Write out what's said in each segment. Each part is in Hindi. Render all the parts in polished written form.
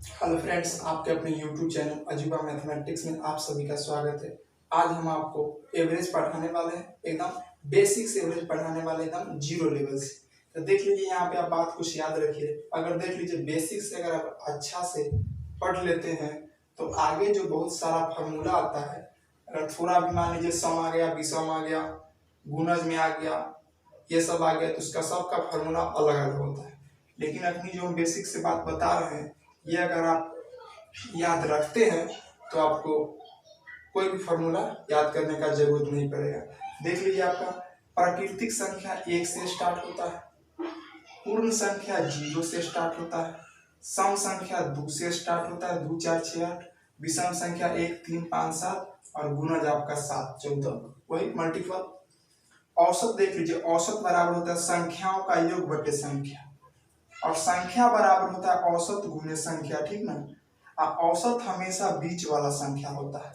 हेलो फ्रेंड्स, आपके अपने यूट्यूब चैनल अजूबा मैथमेटिक्स में आप सभी का स्वागत है। आज हम आपको एवरेज पढ़ाने वाले हैं, एकदम बेसिक से एवरेज पढ़ाने वाले, एकदम जीरो लेवल से। तो देख लीजिए, यहाँ पे आप बात कुछ याद रखिए। अगर देख लीजिए बेसिक से अगर आप अच्छा से पढ़ लेते हैं तो आगे जो बहुत सारा फार्मूला आता है, अगर थोड़ा भी मान लीजिए सम आ गया, विषम आ गया, गुणज में आ गया, ये सब आ गया, तो उसका सबका फार्मूला अलग अलग होता है। लेकिन अपनी जो हम बेसिक से बात बता रहे हैं, ये अगर आप याद रखते हैं तो आपको कोई भी फॉर्मूला याद करने का जरूरत नहीं पड़ेगा। देख लीजिए, आपका प्राकृतिक संख्या 1 से स्टार्ट होता है, पूर्ण संख्या 0 से स्टार्ट होता है, सम संख्या 2 से स्टार्ट होता है, 2 4 6 8, विषम संख्या 1 3 5 7 और गुणज आपका 7 14, वही मल्टीपल। औसत देख लीजिए, औसत बराबर होता है संख्याओं का योग बटे संख्या, और संख्या बराबर होता है औसत गुणे संख्या, ठीक ना। औसत हमेशा बीच वाला संख्या होता है।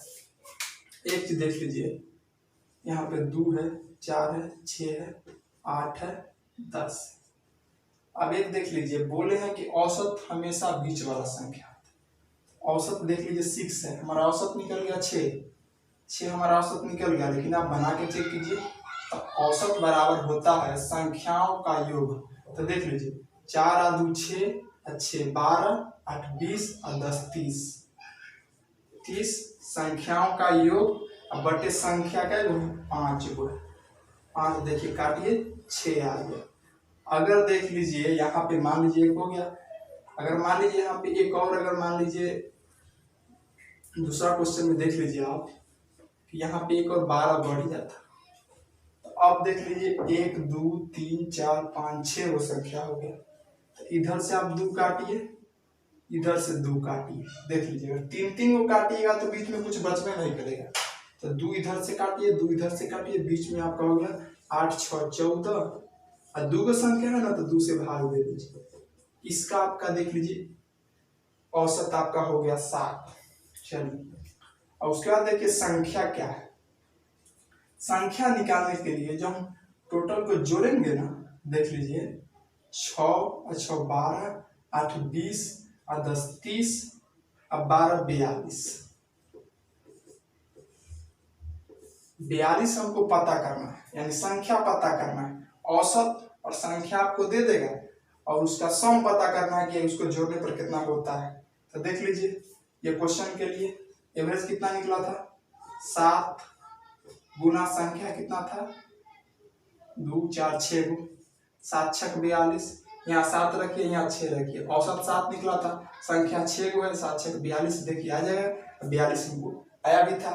एक चीज देख लीजिए, यहाँ पे 2 है, 4 है, 6 है, 8 है, 10। अब एक देख लीजिए, बोले हैं कि औसत हमेशा बीच वाला संख्या होता है। औसत देख लीजिए 6 है, हमारा औसत निकल गया 6 हमारा औसत निकल गया। लेकिन आप बना के चेक कीजिए, तो औसत बराबर होता है संख्याओं का योग। तो देख लीजिए, 4 आ 2 6, 6 12, 8 20 और 10 30, 30 संख्याओं का योग अब बटे संख्या का योग 5 गो। 5 देखिए काटिए, 6 आ गया। अगर देख लीजिए यहाँ पे मान लीजिए एक हो गया, अगर मान लीजिए यहाँ पे एक और, अगर मान लीजिए दूसरा क्वेश्चन में देख लीजिए आप कि यहाँ पे एक और 12 बढ़ जाता, तो अब देख लीजिए 1 2 3 4 5 6 वो संख्या हो गया। तो इधर से आप 2 काटिए, इधर से 2 काटिए। देख लीजिए, अगर 3 को काटिएगा तो बीच में कुछ बचना नहीं करेगा। तो 2 इधर से काटिए, 2 इधर से काटिए, बीच में आपका हो गया 8 6 14, और 2 का संख्या है ना, तो 2 से भाग दे दीजिए। इसका आपका देख लीजिए औसत आपका हो गया 7। चलिए, और उसके बाद देखिए संख्या क्या है। संख्या निकालने के लिए जो हम टोटल को जोड़ेंगे ना, देख लीजिए 6 और 6 12, 8 20 और 10 30 और 12 42। 42 हमको पता करना है, यानी संख्या पता करना है। औसत और संख्या आपको दे देगा, और उसका सम पता करना है कि उसको जोड़ने पर कितना होता है। तो देख लीजिए, ये क्वेश्चन के लिए एवरेज कितना निकला था, 7 गुना संख्या कितना था 2 4 6 गो, 7 6 42, यहाँ 7 रखिए, यहाँ 6 रखिए, औसत 7 निकला था, संख्या 6 गो है, 7 6 42, देखिए आ जाएगा, 42 हमको आया भी था।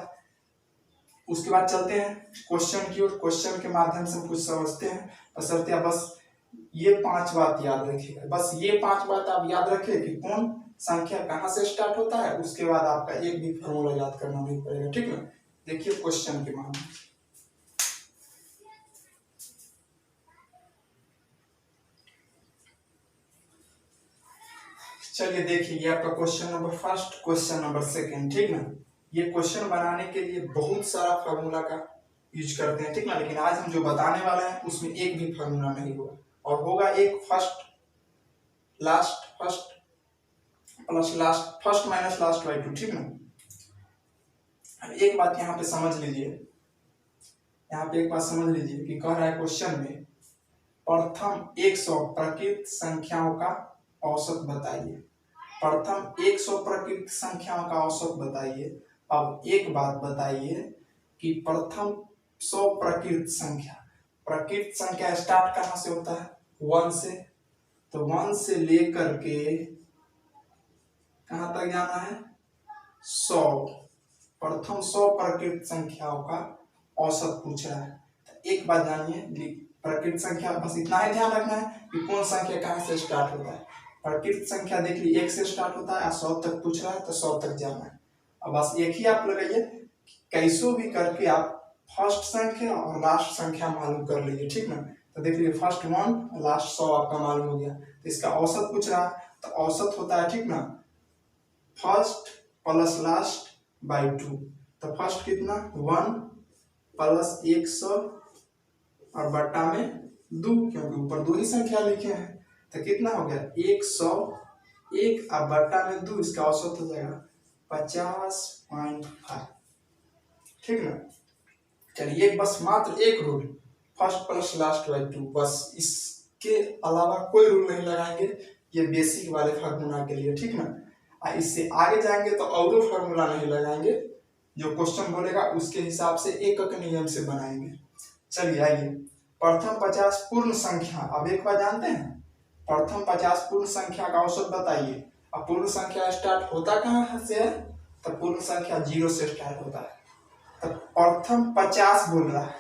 उसके बाद चलते हैं क्वेश्चन की ओर। क्वेश्चन के माध्यम से हम कुछ समझते हैं, बशर्ते बस ये 5 बात याद रखिएगा। बस ये 5 बात आप याद रखिए कि कौन संख्या कहाँ से स्टार्ट होता है, उसके बाद आपका एक भी फॉर्मूला याद करना नहीं पड़ेगा, ठीक है। देखिए क्वेश्चन के माध्यम से, चलिए देखिए, ये आपका question number first, question number second, ठीक ना। ये क्वेश्चन बनाने के लिए बहुत सारा फॉर्मूला का यूज करते हैं, ठीक ना। लेकिन आज हम जो बताने वाले हैं उसमें एक भी फॉर्मूला नहीं होगा, और होगा एक first last first plus last first minus last by 2, ठीक ना। अब एक बात यहाँ पे समझ लीजिए, यहाँ पे एक बात समझ लीजिए कि कह रहा है क्वेश्चन में प्रथम 100 प्रकृत संख्याओं का औसत बताइए। प्रथम 100 प्रकृत संख्याओं का औसत बताइए। अब एक बात बताइए कि प्रथम 100 प्रकृत संख्या स्टार्ट कहाँ से होता है, 1 से। तो 1 से लेकर के कहाँ तक जाना है, 100। प्रथम 100 प्रकृत संख्याओं का औसत पूछ रहा है। तो एक बात जानिए, प्रकृत संख्या बस इतना ही ध्यान रखना है कि कौन संख्या कहाँ से स्टार्ट होता है। प्रकृत संख्या देख ली 1 से स्टार्ट होता है, 100 तक पूछ रहा है तो 100 तक जाना है। अब बस एक ही आप लगाइए, कैसो भी करके आप फर्स्ट संख्या और लास्ट संख्या मालूम कर लीजिए, ठीक ना। तो देख लीजिए फर्स्ट 1 लास्ट 100 आपका मालूम हो गया। तो इसका औसत पूछ रहा है, तो औसत होता है, ठीक ना, फर्स्ट प्लस लास्ट बाई 2। तो फर्स्ट कितना 1 प्लस 100 और बट्टा में 2, क्योंकि ऊपर 2 ही संख्या लिखे हैं। तो कितना हो गया 100 1 अब बट्टा में 2, इसका औसत हो जाएगा 50.5। ठीक ना। चलिए बस मात्र एक rule, first plus last by 2, बस इसके अलावा कोई रूल नहीं लगाएंगे ये बेसिक वाले फार्मूला के लिए। ठीक ना। इससे आगे जाएंगे तो और फार्मूला नहीं लगाएंगे, जो क्वेश्चन बोलेगा उसके हिसाब से एक एक नियम से बनाएंगे। चलिए आइए, प्रथम 50 पूर्ण संख्या, अब एक बार जानते हैं प्रथम 50 पूर्ण संख्या का औसत बताइए। अब पूर्ण संख्या स्टार्ट होता कहाँ से है, तो पूर्ण संख्या 0 से स्टार्ट होता है। तो प्रथम 50 बोल रहा है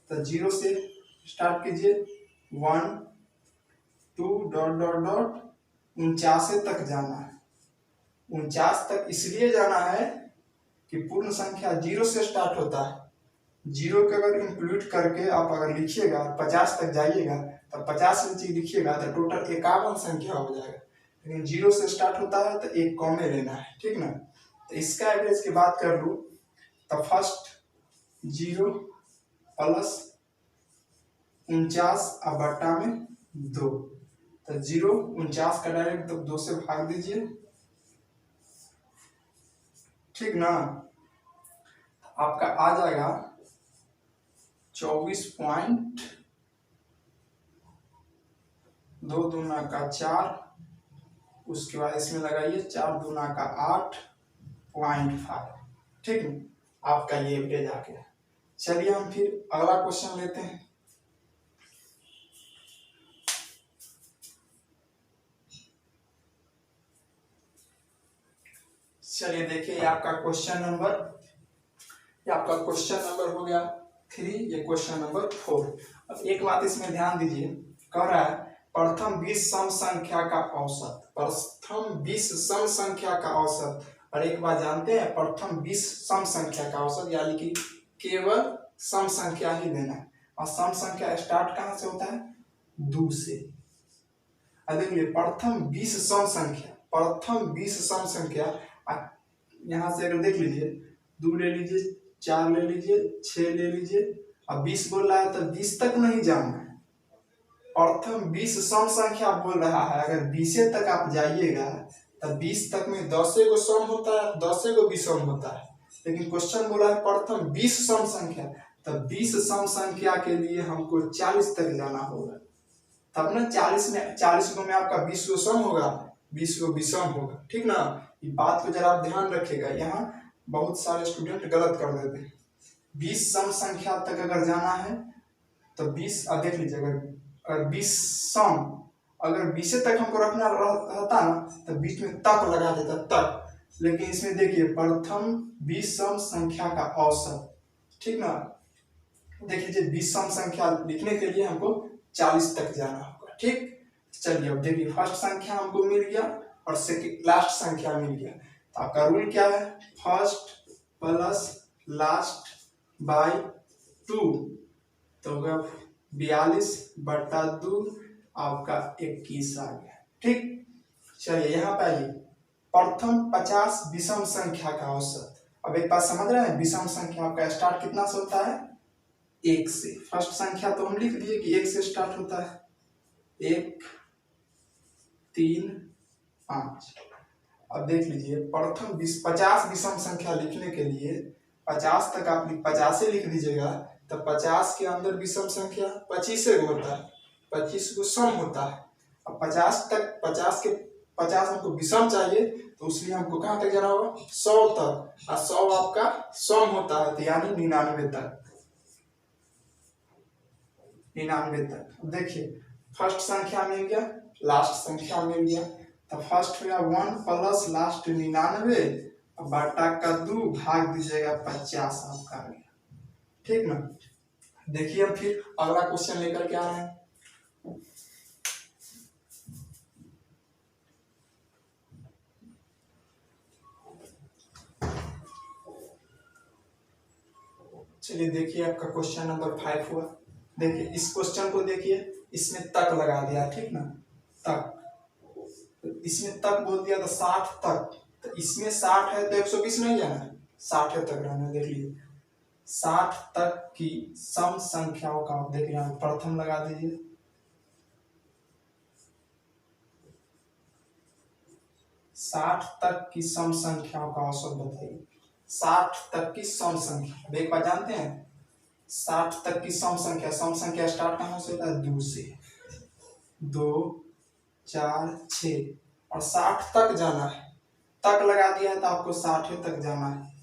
तो 0 से स्टार्ट कीजिए, 1 2 डॉट डॉट डॉट 49 तक जाना है। 49 तक इसलिए जाना है कि पूर्ण संख्या 0 से स्टार्ट होता है। 0 के अगर इंक्लूड करके आप अगर लिखिएगा 50 तक जाइएगा तो 50 नीचे लिखिएगा तो टोटल 51 संख्या हो जाएगा। लेकिन 0 से स्टार्ट होता है तो एक कम में लेना है। ठीक ना। तो इसका एवरेज की बात कर लूँ तो फर्स्ट 0 प्लस 49 अब बट्टा में 2, तो 0 49 का डायरेक्ट तो 2 से भाग दीजिए। ठीक ना। आपका आ जाएगा 24.2 दूना का 4, उसके बाद इसमें लगाइए 4 दूना का 8.5। ठीक है, आपका ये एवरेज आ गया। चलिए हम फिर अगला क्वेश्चन लेते हैं। चलिए देखिए आपका क्वेश्चन नंबर, ये आपका क्वेश्चन नंबर हो गया 3, ये क्वेश्चन नंबर 4। अब एक बात इसमें ध्यान दीजिए, कह रहा है प्रथम 20 सम संख्या का औसत, प्रथम 20 सम संख्या का औसत। और एक बात जानते हैं प्रथम 20 सम संख्या का औसत यानी कि केवल सम संख्या ही लेना है। और सम संख्या स्टार्ट कहाँ से होता है, 2 से। देखिए प्रथम 20 सम संख्या, प्रथम 20 सम संख्या, यहाँ से अगर देख लीजिए 2 ले लीजिए, 4 ले लीजिए, 6 ले लीजिए, अब 20 बोल रहा है तो 20 तक नहीं जाना है। प्रथम 20 सम संख्या बोल रहा है, अगर 20 तक आप जाइएगा तो 20 तक में 10 को सम होता है, 10 को विषम होता है। लेकिन क्वेश्चन बोला है प्रथम 20 सम संख्या, तो 20 सम संख्या के लिए हमको 40 तक जाना होगा, तब ना 40 को में आपका 20 को सम होगा, 20 को विषम होगा। ठीक ना। ये बात को जरा आप ध्यान रखिएगा, यहाँ बहुत सारे स्टूडेंट गलत कर देते हैं। 20 सम संख्या तक अगर जाना है तो 20, देख लीजिए अगर 20 सम, अगर 20 तक हमको रखना रहता ना तो बीच में तक लगा देता तक। लेकिन इसमें देखिए प्रथम 20 सम संख्या का औसत। ठीक ना। देख लीजिए 20 सम संख्या लिखने के लिए हमको 40 तक जाना होगा। ठीक। चलिए अब देखिए फर्स्ट संख्या हमको मिल गया और सेकंड लास्ट संख्या मिल गया। तो आपका रूल क्या है, फर्स्ट प्लस लास्ट बाय 2, तो होगा 42/2, आपका 21 आ गया। ठीक। चलिए यहाँ पे आइए, प्रथम 50 विषम संख्या का औसत। अब एक बात समझ रहे हैं, विषम संख्या का स्टार्ट कितना से होता है, 1 से। फर्स्ट संख्या तो हम लिख दिए कि 1 से स्टार्ट होता है, 1 3 5। अब देख लीजिए प्रथम 50 विषम संख्या लिखने के लिए 50 तक आप 50 से लिख दीजिएगा, तो 50 के अंदर विषम संख्या 25 होता है, 25 को सम होता है। अब 50 तक 50 हमको विषम चाहिए, तो उसलिए हमको कहाँ तक जाना होगा, 100 तक। और 100 आपका सम होता है, तो यानी 99 तक, 99 तक। देखिए फर्स्ट संख्या मिल गया, लास्ट संख्या मिल गया, तो फर्स्ट हो गया 1 प्लस लास्ट 99 बटा का 2 भाग दीजिएगा 50 आपका आ गया। ठीक ना। देखिए अब फिर अगला क्वेश्चन लेकर के आ रहे हैं। चलिए देखिए आपका क्वेश्चन नंबर 5 हुआ। देखिए इस क्वेश्चन को देखिए, इसमें तक लगा दिया। ठीक ना, तक, तो इसमें तक बोल दिया तो 60 तक, तो इसमें 60 है तो 120 नहीं जाना है, 60 तक रहना। देख लीजिए 60 तक की सम संख्याओं का देख लीजिए, प्रथम लगा दीजिए, 60 तक की सम संख्याओं का औसत बताइए। 60 तक की सम संख्या, अब एक बार जानते हैं 60 तक की सम संख्या स्टार्ट कहाँ से होता है? 2 से। 2 4 6 और 60 तक जाना है, तक लगा दिया है तो आपको 60 तक जाना है।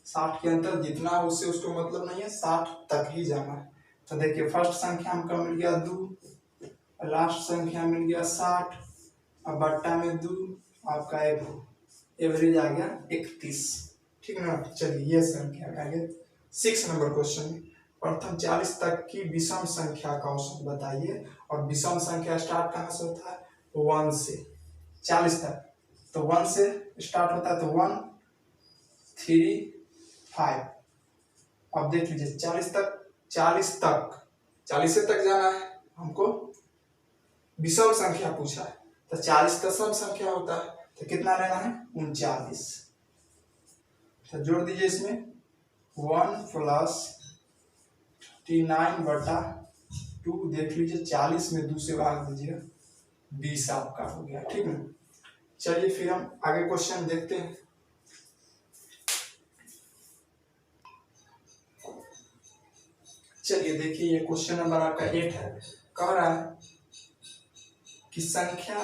60 के अंतर जितना है उससे उसको मतलब नहीं है, 60 तक ही जाना है। तो देखिए फर्स्ट संख्या हमको मिल गया 2, लास्ट संख्या मिल गया 60 और बट्टा में 2, आपका एवरेज आ गया 31। ठीक ना। चलिए ये संख्या आ गया 6 नंबर क्वेश्चन में। प्रथम 40 तक की विषम संख्या का औसत बताइए। और विषम संख्या स्टार्ट कहाँ से होता है? 1 से 40 तक, तो 1 से स्टार्ट होता है, तो 1 3 5। अब देख लीजिए 40 से तक जाना है हमको, विषम संख्या पूछा है, तो 40 का सम संख्या होता है, तो कितना लेना है? 39। तो जोड़ दीजिए इसमें 1 प्लस 39/2, देख लीजिए 40 में 2 से भाग दीजिए, 20 आपका हो गया। ठीक है। चलिए फिर हम आगे क्वेश्चन देखते हैं। चलिए देखिए ये क्वेश्चन नंबर आपका 8 है। कह रहा है कि संख्या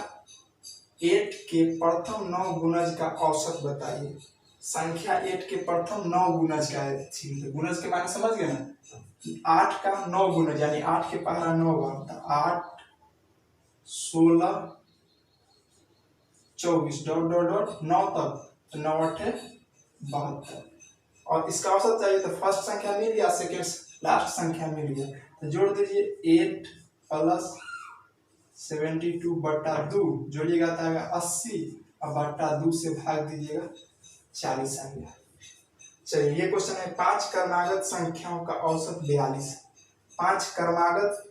8 के प्रथम 9 गुणज का औसत बताइए। संख्या 8 के प्रथम 9 गुणज का है, गुणज के माने समझ गए ना। 8 का 9 गुणज यानी 8 के पहला 9 बार होता है, 8 16 24 डॉट डॉट डॉट 9 तक, तो 9 8 72। और इसका औसत चाहिए तो फर्स्ट संख्या मिल गया, सेकेंड लास्ट संख्या मिल गया, तो जोड़ दीजिए 8 प्लस 72/2, जोड़िएगा तो आएगा 80 और बट्टा 2 से भाग दीजिएगा 40 आ गया। चलिए ये क्वेश्चन है 5 क्रमागत संख्याओं का औसत 42 है। 5 क्रमागत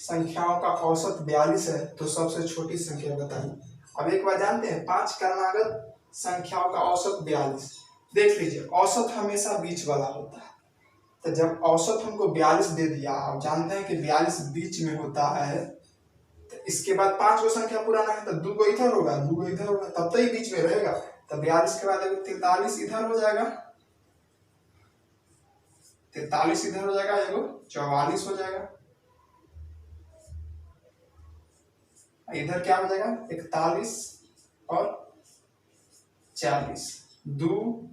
संख्याओं का औसत 42 है, तो सबसे छोटी संख्या बताइए। अब एक बार जानते हैं 5 क्रमागत संख्याओं का औसत 42। देख लीजिए औसत हमेशा बीच वाला होता है, तो जब औसत हमको 42 दे दिया, आप जानते हैं कि 42 बीच में होता है, तो इसके बाद 5 को संख्या पुराना है तो 2 को इधर होगा, 2 को इधर होगा, तब तो ही बीच में रहेगा। तो 42 के बाद 43 इधर हो जाएगा, 43 इधर हो जाएगा, 44 हो जाएगा, इधर क्या हो जाएगा 41 और 40, 2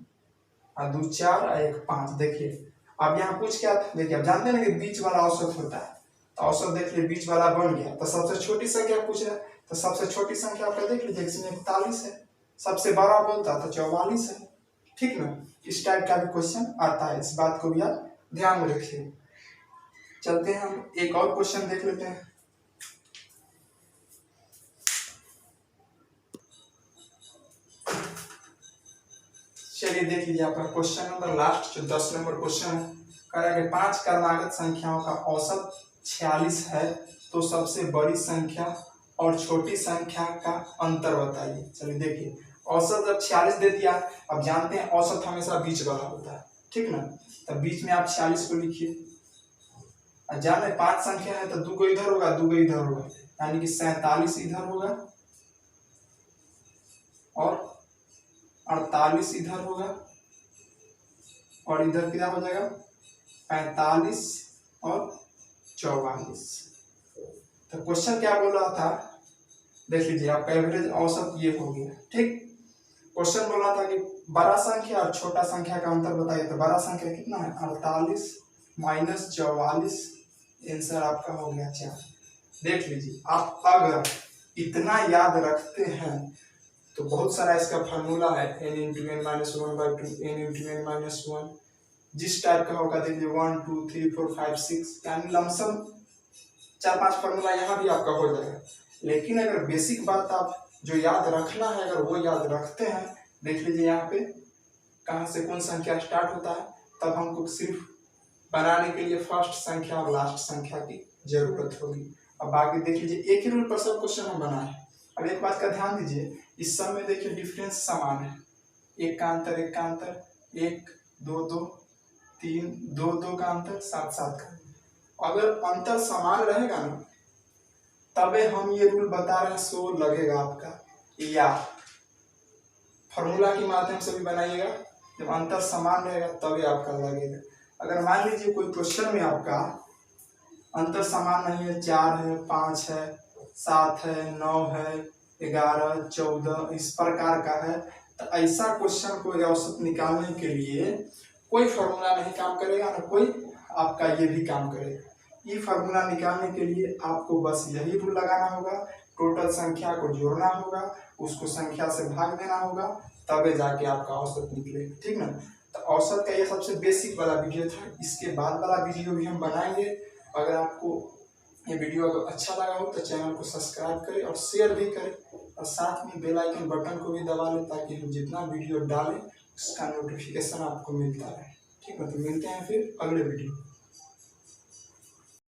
और 2 4 और 1 5। देखिए अब यहाँ पूछ क्या था, देखिए अब जानते हैं ना कि बीच वाला औसत होता है, तो औसत देख लीजिए बीच वाला बन गया, तो सबसे छोटी संख्या पूछ रहा है, तो सबसे छोटी संख्या आपका देख लीजिए इसमें 41 है, सबसे बड़ा बोलता तो 44 है। ठीक ना। इस टाइप का भी क्वेश्चन आता है, इस बात को भी आप ध्यान में रखिए। चलते हैं हम एक और क्वेश्चन देख लेते हैं। चलिए देख लीजिए आपका क्वेश्चन नंबर लास्ट जो 10 नंबर क्वेश्चन है। कह रहा है कि 5 क्रमागत संख्याओं का औसत 46 है, तो सबसे बड़ी संख्या और छोटी संख्या का अंतर बताइए। चलिए देखिए औसत जब 46 दे दिया, अब जानते हैं औसत हमेशा बीच वाला होता है, ठीक ना। तब बीच में आप 46 को लिखिए, और जान रहे 5 संख्या है तो 2 को इधर होगा, 2 को इधर होगा, यानी कि 47 इधर होगा और 48 इधर होगा, और इधर क्या हो जाएगा 45 और 44। तो क्वेश्चन क्या बोल रहा था, देख लीजिए आपका एवरेज औसत ये हो गया। ठीक, क्वेश्चन बोल रहा था कि बड़ा संख्या और छोटा संख्या का अंतर बताइए। तो बड़ा संख्या कितना है 48 माइनस 44, आंसर आपका हो गया 4। देख लीजिए आप अगर इतना याद रखते हैं तो बहुत सारा इसका फार्मूला है, n into n minus 1/2, n into n minus 1, जिस टाइप का होगा देखिए 1 2 3 4 5 6, यानी लमसम 4-5 फार्मूला यहाँ भी आपका हो जाएगा। लेकिन अगर बेसिक बात आप जो याद रखना है अगर वो याद रखते हैं, देख लीजिए यहाँ पे कहाँ से कौन संख्या स्टार्ट होता है, तब हमको सिर्फ बनाने के लिए फर्स्ट संख्या और लास्ट संख्या की जरूरत होगी। अब बाकी देख लीजिए एक ही रूल पर सब क्वेश्चन हम बनाए। अब एक बात का ध्यान दीजिए, इस सब में देखिए डिफरेंस समान है, एक का अंतर, एक का अंतर, 1 2 2 3 2 2 का अंतर, 7 7 का। अगर अंतर समान रहेगा ना, तबे हम ये रूल बता रहे हैं, सो लगेगा आपका या फॉर्मूला के माध्यम से भी बनाइएगा। जब अंतर समान रहेगा तभी आपका लगेगा। अगर मान लीजिए कोई क्वेश्चन में आपका अंतर समान नहीं है, 4 है, 5 है, 7 है, 9 है, 11, 14 इस प्रकार का है, तो ऐसा क्वेश्चन को औसत निकालने के लिए कोई फॉर्मूला नहीं काम करेगा, ना कोई आपका ये भी काम करेगा। ये फॉर्मूला निकालने के लिए आपको बस यही रूल लगाना होगा, टोटल संख्या को जोड़ना होगा, उसको संख्या से भाग देना होगा, तबे जाके आपका औसत निकलेगा। ठीक ना। तो औसत का ये सबसे बेसिक वाला वीडियो था। इसके बाद वाला वीडियो भी हम बनाएंगे। अगर आपको ये वीडियो अगर अच्छा लगा हो तो चैनल को सब्सक्राइब करें और शेयर भी करें, और साथ में बेल आइकन बटन को भी दबा लें ताकि हम जितना वीडियो डालें उसका नोटिफिकेशन आपको मिलता रहे। ठीक है, तो मिलते हैं फिर अगले वीडियो।